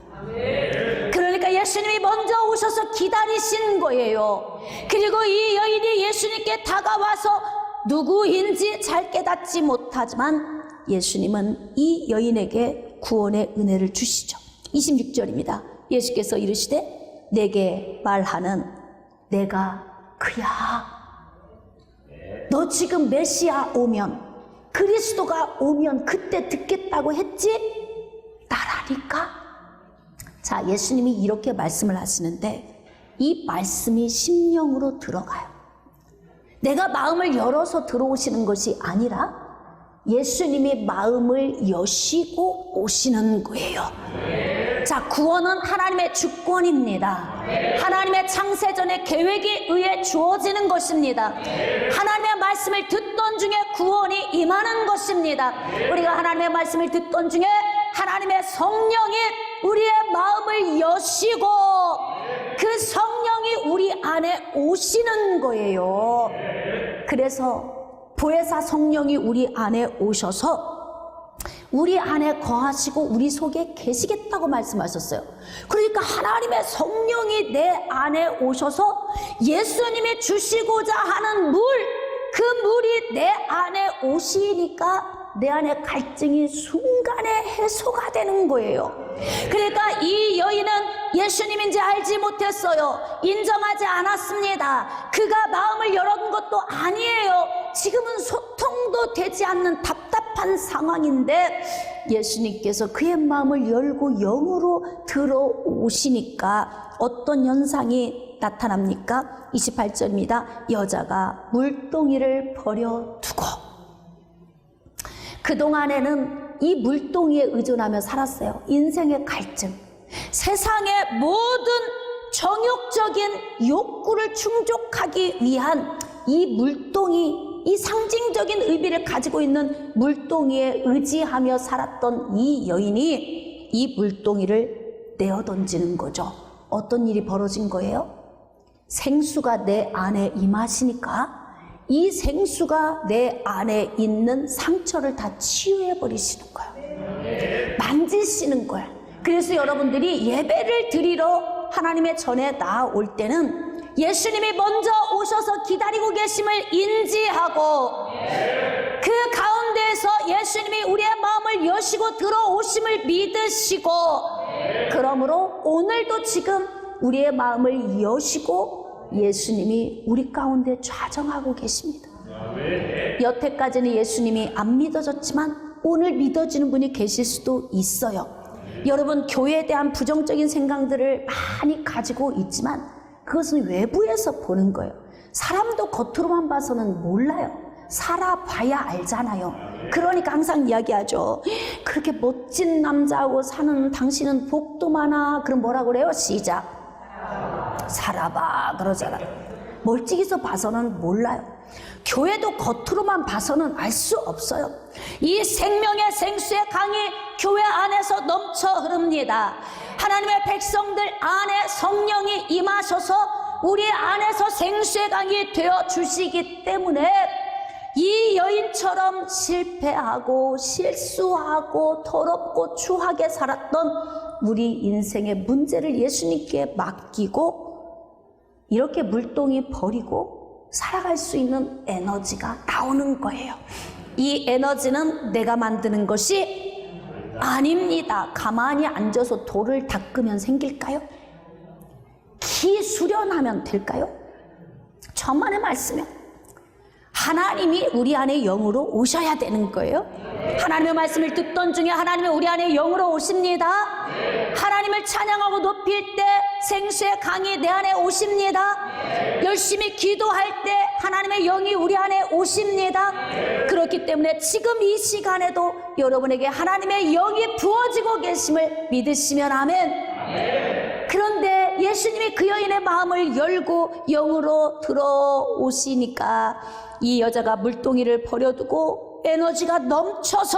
그러니까 예수님이 먼저 오셔서 기다리신 거예요. 그리고 이 여인이 예수님께 다가와서 누구인지 잘 깨닫지 못하지만 예수님은 이 여인에게 구원의 은혜를 주시죠. 26절입니다. 예수께서 이르시되 내게 말하는 내가 그야. 너 지금 메시아 오면, 그리스도가 오면 그때 듣겠다고 했지? 나라니까? 자, 예수님이 이렇게 말씀을 하시는데 이 말씀이 심령으로 들어가요. 내가 마음을 열어서 들어오시는 것이 아니라 예수님이 마음을 여시고 오시는 거예요. 자, 구원은 하나님의 주권입니다. 하나님의 창세전의 계획에 의해 주어지는 것입니다. 하나님의 말씀을 듣던 중에 구원이 임하는 것입니다. 우리가 하나님의 말씀을 듣던 중에 하나님의 성령이 우리의 마음을 여시고 그 성령이 우리 안에 오시는 거예요. 그래서 보혜사 성령이 우리 안에 오셔서 우리 안에 거하시고 우리 속에 계시겠다고 말씀하셨어요. 그러니까 하나님의 성령이 내 안에 오셔서 예수님이 주시고자 하는 물, 그 물이 내 안에 오시니까 내 안에 갈증이 순간에 해소가 되는 거예요. 그러니까 이 여인은 예수님인지 알지 못했어요. 인정하지 않았습니다. 그가 마음을 열은 것도 아니에요. 지금은 소통도 되지 않는 답답한 상황인데 예수님께서 그의 마음을 열고 영으로 들어오시니까 어떤 현상이 나타납니까? 28절입니다. 여자가 물동이를 버려두고, 그동안에는 이 물동이에 의존하며 살았어요. 인생의 갈증, 세상의 모든 정욕적인 욕구를 충족하기 위한 이 물동이, 이 상징적인 의미를 가지고 있는 물동이에 의지하며 살았던 이 여인이 이 물동이를 내어던지는 거죠. 어떤 일이 벌어진 거예요? 생수가 내 안에 임하시니까 이 생수가 내 안에 있는 상처를 다 치유해 버리시는 거예요. 만지시는 거예요. 그래서 여러분들이 예배를 드리러 하나님의 전에 나아올 때는 예수님이 먼저 오셔서 기다리고 계심을 인지하고 그 가운데에서 예수님이 우리의 마음을 여시고 들어오심을 믿으시고, 그러므로 오늘도 지금 우리의 마음을 여시고 예수님이 우리 가운데 좌정하고 계십니다. 여태까지는 예수님이 안 믿어졌지만 오늘 믿어지는 분이 계실 수도 있어요. 여러분, 교회에 대한 부정적인 생각들을 많이 가지고 있지만 그것은 외부에서 보는 거예요. 사람도 겉으로만 봐서는 몰라요. 살아봐야 알잖아요. 그러니까 항상 이야기하죠. 그렇게 멋진 남자하고 사는 당신은 복도 많아. 그럼 뭐라고 그래요? 시작. 살아봐 그러잖아. 멀찍이서 봐서는 몰라요. 교회도 겉으로만 봐서는 알 수 없어요. 이 생명의 생수의 강이 교회 안에서 넘쳐 흐릅니다. 하나님의 백성들 안에 성령이 임하셔서 우리 안에서 생수의 강이 되어 주시기 때문에 이 여인처럼 실패하고 실수하고 더럽고 추하게 살았던 우리 인생의 문제를 예수님께 맡기고 이렇게 물동이 버리고 살아갈 수 있는 에너지가 나오는 거예요. 이 에너지는 내가 만드는 것이 아닙니다. 가만히 앉아서 돌을 닦으면 생길까요? 기 수련하면 될까요? 천만의 말씀이요. 하나님이 우리 안에 영으로 오셔야 되는 거예요. 하나님의 말씀을 듣던 중에 하나님이 우리 안에 영으로 오십니다. 하나님을 찬양하고 높일 때 생수의 강이 내 안에 오십니다. 열심히 기도할 때 하나님의 영이 우리 안에 오십니다. 그렇기 때문에 지금 이 시간에도 여러분에게 하나님의 영이 부어지고 계심을 믿으시면 아멘. 그런데 예수님이 그 여인의 마음을 열고 영으로 들어오시니까 이 여자가 물동이를 버려두고 에너지가 넘쳐서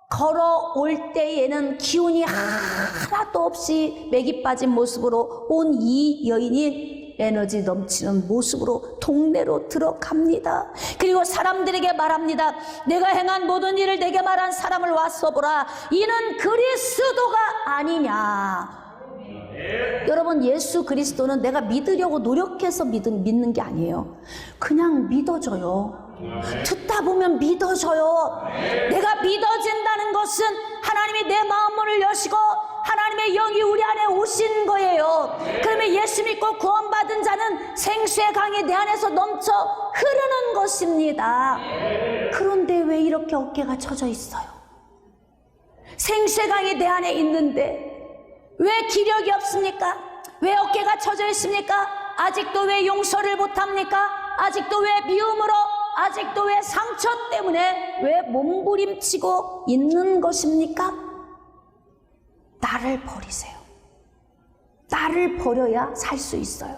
걸어올 때에는 기운이 하나도 없이 맥이 빠진 모습으로 온 이 여인이 에너지 넘치는 모습으로 동네로 들어갑니다. 그리고 사람들에게 말합니다. 내가 행한 모든 일을 내게 말한 사람을 와서 보라. 이는 그리스도가 아니냐. 여러분, 예수 그리스도는 내가 믿으려고 노력해서 믿는 게 아니에요. 그냥 믿어져요. 듣다 보면 믿어져요. 내가 믿어진다는 것은 하나님이 내 마음문을 여시고 하나님의 영이 우리 안에 오신 거예요. 그러면 예수 믿고 구원받은 자는 생수의 강이 내 안에서 넘쳐 흐르는 것입니다. 그런데 왜 이렇게 어깨가 처져 있어요? 생수의 강이 내 안에 있는데 왜 기력이 없습니까? 왜 어깨가 처져 있습니까? 아직도 왜 용서를 못합니까? 아직도 왜 미움으로, 아직도 왜 상처 때문에 왜 몸부림치고 있는 것입니까? 나를 버리세요. 나를 버려야 살 수 있어요.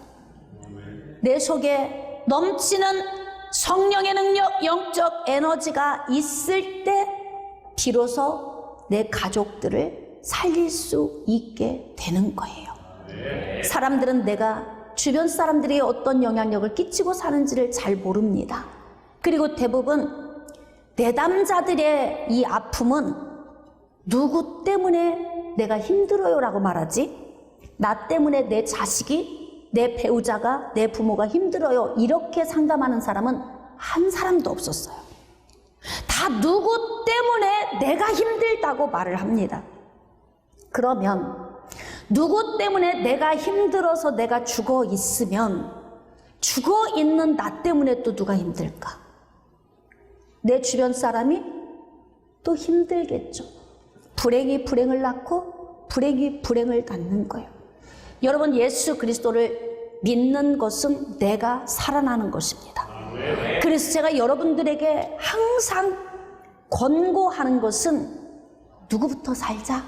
내 속에 넘치는 성령의 능력, 영적 에너지가 있을 때 비로소 내 가족들을 살릴 수 있게 되는 거예요. 사람들은 내가 주변 사람들이 어떤 영향력을 끼치고 사는지를 잘 모릅니다. 그리고 대부분 내담자들의 이 아픔은 누구 때문에 내가 힘들어요 라고 말하지, 나 때문에 내 자식이, 내 배우자가, 내 부모가 힘들어요 이렇게 상담하는 사람은 한 사람도 없었어요. 다 누구 때문에 내가 힘들다고 말을 합니다. 그러면 누구 때문에 내가 힘들어서 내가 죽어 있으면 죽어 있는 나 때문에 또 누가 힘들까? 내 주변 사람이 또 힘들겠죠. 불행이 불행을 낳고 불행이 불행을 낳는 거예요. 여러분, 예수 그리스도를 믿는 것은 내가 살아나는 것입니다. 그래서 제가 여러분들에게 항상 권고하는 것은 누구부터 살자?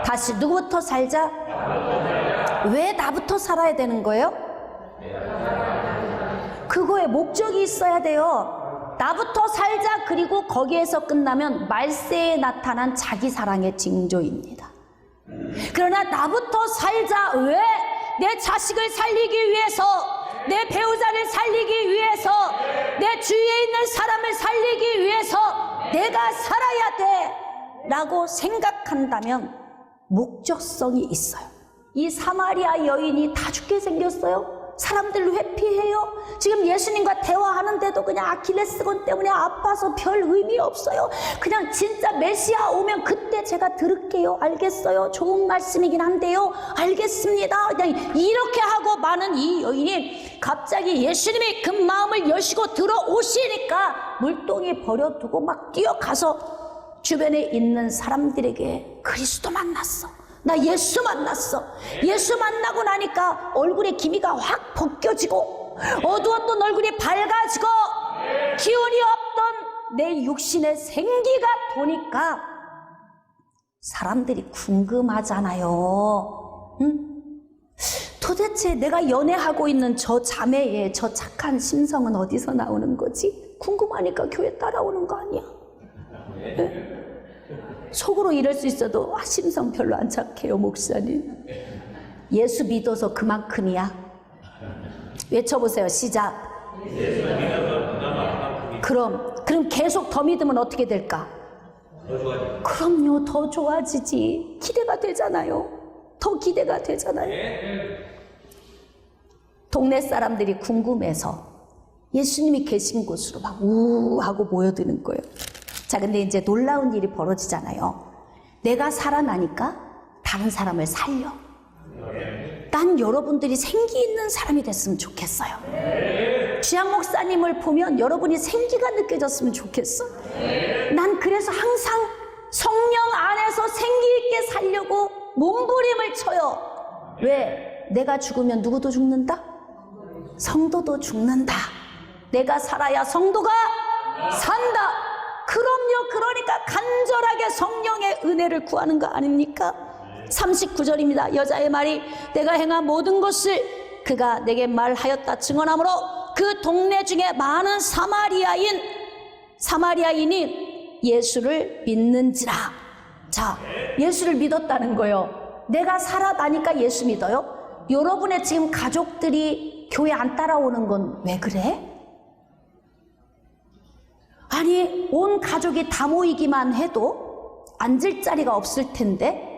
다시 누구부터 살자? 왜 나부터 살아야 되는 거예요? 그거에 목적이 있어야 돼요. 나부터 살자. 그리고 거기에서 끝나면 말세에 나타난 자기 사랑의 징조입니다. 그러나 나부터 살자. 왜? 내 자식을 살리기 위해서, 내 배우자를 살리기 위해서, 내 주위에 있는 사람을 살리기 위해서 내가 살아야 돼 라고 생각한다면 목적성이 있어요. 이 사마리아 여인이 다 죽게 생겼어요. 사람들 회피해요. 지금 예수님과 대화하는데도 그냥 아킬레스건 때문에 아파서 별 의미 없어요. 그냥 진짜 메시아 오면 그때 제가 들을게요. 알겠어요. 좋은 말씀이긴 한데요. 알겠습니다. 그냥 이렇게 하고 많은 이 여인이 갑자기 예수님이 그 마음을 여시고 들어오시니까 물동이 버려두고 막 뛰어가서 주변에 있는 사람들에게 그리스도 만났어. 나 예수 만났어. 예수 만나고 나니까 얼굴에 기미가 확 벗겨지고 어두웠던 얼굴이 밝아지고 기운이 없던 내 육신의 생기가 도니까 사람들이 궁금하잖아요. 응? 도대체 내가 연애하고 있는 저 자매의 저 착한 심성은 어디서 나오는 거지? 궁금하니까 교회 따라오는 거 아니야? 네? 속으로 이럴 수 있어도 심성 별로 안 착해요 목사님. 예수 믿어서 그만큼이야. 외쳐보세요. 시작. 그럼 계속 더 믿으면 어떻게 될까? 그럼요, 더 좋아지지. 기대가 되잖아요. 더 기대가 되잖아요. 동네 사람들이 궁금해서 예수님이 계신 곳으로 막 우하고 모여드는 거예요. 자, 근데 이제 놀라운 일이 벌어지잖아요. 내가 살아나니까 다른 사람을 살려. 난 여러분들이 생기 있는 사람이 됐으면 좋겠어요. 주양 목사님을 보면 여러분이 생기가 느껴졌으면 좋겠어. 난 그래서 항상 성령 안에서 생기 있게 살려고 몸부림을 쳐요. 왜? 내가 죽으면 누구도 죽는다? 성도도 죽는다. 내가 살아야 성도가 산다. 그럼요. 그러니까 간절하게 성령의 은혜를 구하는 거 아닙니까? 39절입니다. 여자의 말이 내가 행한 모든 것을 그가 내게 말하였다 증언하므로 그 동네 중에 많은 사마리아인이 예수를 믿는지라. 자, 예수를 믿었다는 거예요. 내가 살아나니까 예수 믿어요? 여러분의 지금 가족들이 교회 안 따라오는 건 왜 그래? 아니, 온 가족이 다 모이기만 해도 앉을 자리가 없을 텐데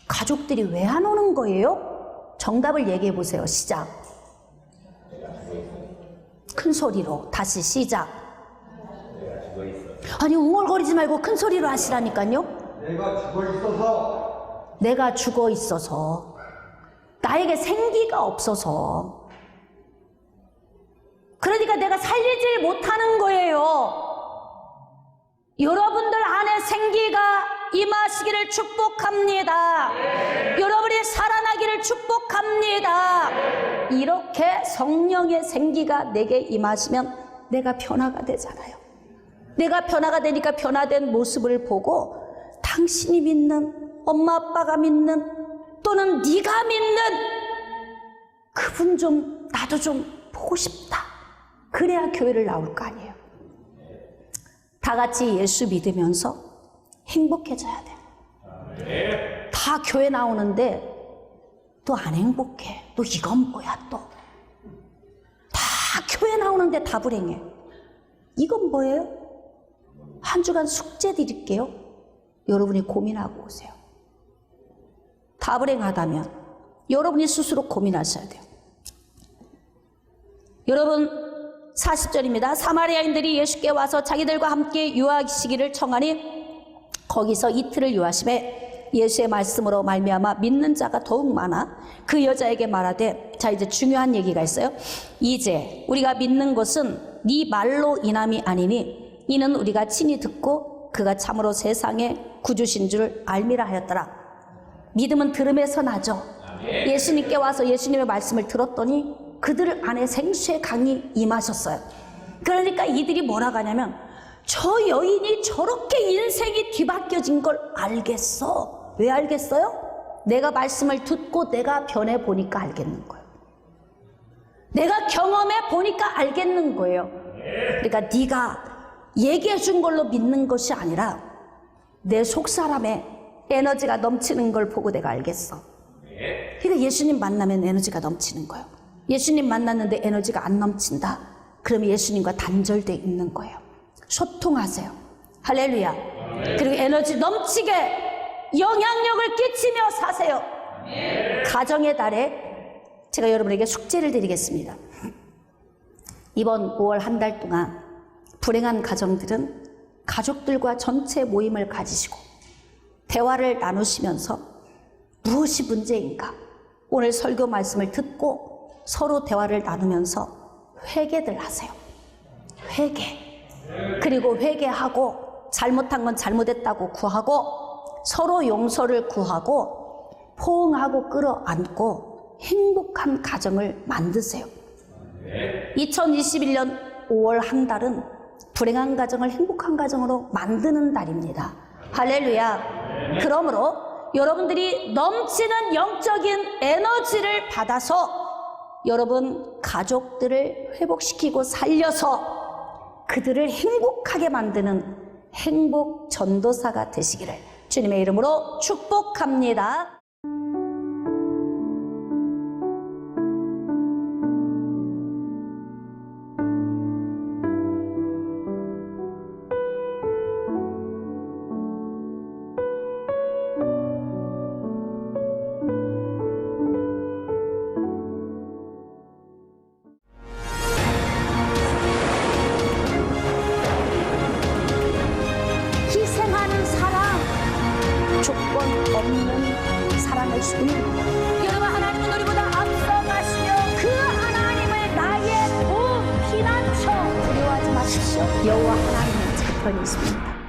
가족들이 왜 안 오는 거예요? 정답을 얘기해 보세요. 시작. 큰 소리로 다시 시작. 아니, 웅얼거리지 말고 큰 소리로 하시라니까요. 내가 죽어 있어서 나에게 생기가 없어서, 그러니까 내가 살리질 못하는 거예요. 여러분들 안에 생기가 임하시기를 축복합니다. 여러분이 살아나기를 축복합니다. 이렇게 성령의 생기가 내게 임하시면 내가 변화가 되잖아요. 내가 변화가 되니까 변화된 모습을 보고 당신이 믿는, 엄마 아빠가 믿는, 또는 네가 믿는 그분 좀 나도 좀 보고 싶다. 그래야 교회를 나올 거 아니에요. 다 같이 예수 믿으면서 행복해져야 돼요. 다 교회 나오는데 또 안 행복해. 또 이건 뭐야 또. 다 교회 나오는데 다 불행해. 이건 뭐예요? 한 주간 숙제 드릴게요. 여러분이 고민하고 오세요. 다 불행하다면 여러분이 스스로 고민하셔야 돼요. 여러분, 40절입니다. 사마리아인들이 예수께 와서 자기들과 함께 유하시기를 청하니 거기서 이틀을 유하심에 예수의 말씀으로 말미암아 믿는 자가 더욱 많아 그 여자에게 말하되, 자, 이제 중요한 얘기가 있어요. 이제 우리가 믿는 것은 네 말로 인함이 아니니 이는 우리가 친히 듣고 그가 참으로 세상의 구주신 줄 알미라 하였더라. 믿음은 들음에서 나죠. 예수님께 와서 예수님의 말씀을 들었더니 그들 안에 생수의 강이 임하셨어요. 그러니까 이들이 뭐라고 하냐면, 저 여인이 저렇게 인생이 뒤바뀌어진 걸 알겠어. 왜 알겠어요? 내가 말씀을 듣고 내가 변해 보니까 알겠는 거예요. 내가 경험해 보니까 알겠는 거예요. 그러니까 네가 얘기해 준 걸로 믿는 것이 아니라 내 속사람에 에너지가 넘치는 걸 보고 내가 알겠어. 그러니까 예수님 만나면 에너지가 넘치는 거예요. 예수님 만났는데 에너지가 안 넘친다. 그러면 예수님과 단절되어 있는 거예요. 소통하세요. 할렐루야. 그리고 에너지 넘치게 영향력을 끼치며 사세요. 가정의 달에 제가 여러분에게 숙제를 드리겠습니다. 이번 5월 한 달 동안 불행한 가정들은 가족들과 전체 모임을 가지시고 대화를 나누시면서 무엇이 문제인가, 오늘 설교 말씀을 듣고 서로 대화를 나누면서 회개들 하세요. 회개. 그리고 회개하고 잘못한 건 잘못했다고 구하고 서로 용서를 구하고 포옹하고 끌어안고 행복한 가정을 만드세요. 2021년 5월 한 달은 불행한 가정을 행복한 가정으로 만드는 달입니다. 할렐루야. 그러므로 여러분들이 넘치는 영적인 에너지를 받아서 여러분 가족들을 회복시키고 살려서 그들을 행복하게 만드는 행복 전도사가 되시기를 주님의 이름으로 축복합니다. 기억하십시오. 여호와 하나님은 제 편이 있습니다.